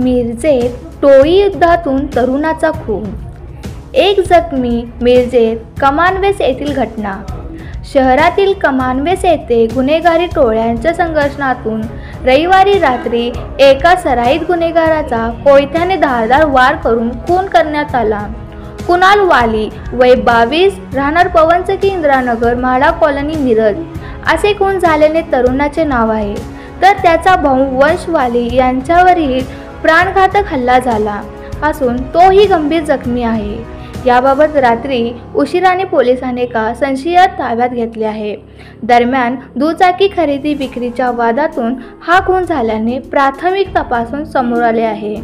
मिरजेत टोळी युद्धातून तरुणाचा खून, एक जखमी. मिरजेत कमानवेस येथील घटना. शहरातील कमानवेस येथे गुन्हेगारी टोळ्यांच्या संघर्षातून रविवारी रात्री एका सराईत गुन्हेगाराचा कोयत्याने धारदार वार करून खून करण्यात आला. कुणाल वाली, वय 22, राहणार पवनचक्की, इंदिरानगर, म्हाडा कॉलनी, मिरज असे खून झालेले तरुणाचे नाव आहे. तर त्याचा भाऊ वंश वाली यांच्यावरही प्राणघातक हल्ला झाला असून तोही गंभीर जखमी आहे. याबाबत रात्री उशिराने पोलिसांनी एका संशयित ताब्यात घेतले आहे. दरम्यान दुचाकी खरेदी विक्रीच्या वादातून हा खून झाल्याने प्राथमिक तपासून समोर आले आहे.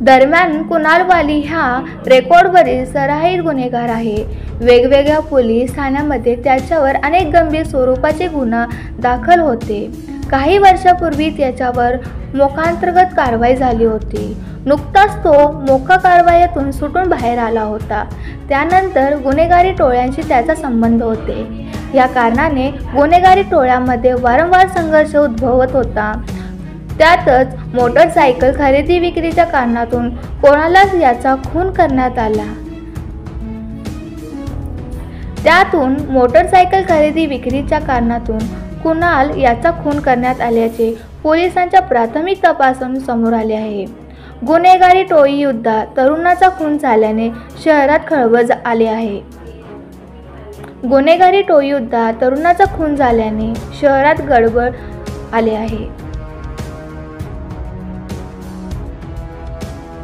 दरम्यान कुणाल वाली हा रेकॉर्डवरील सराईत गुन्हेगार आहे. वेगवेगळ्या पोलीस ठाण्यांमध्ये त्याच्यावर अनेक गंभीर स्वरूपाचे गुन्हे दाखल होते. काही वर्षापूर्वी त्याच्यावर मोक्कांतर्गत कारवाई झाली होती. नुकताच तो मोक्का कारवाईतून सुटून बाहेर आला होता. त्यानंतर गुन्हेगारी टोळ्यांशी त्याचा संबंध होते. या कारणाने गुन्हेगारी टोळ्यांमध्ये वारंवार संघर्ष उद्भवत होता. त्यातच मोटरसायकल खरेदी विक्रीच्या कारणातून कोणालाच याचा खून करण्यात आला. मोटरसायकल खरेदी विक्रीच्या कारणातून कुणाल याचा खून करण्यात आल्याचे पोलिसांच्या प्राथमिक तपासातून समोर आले आहे. गुन्हेगारी टोळी युद्धात तरुणाचा खून झाल्याने शहरात खळबळ आली आहे. गुन्हेगारी टोळी युद्धात तरुणाचा खून झाल्याने शहरात गडबड आली आहे.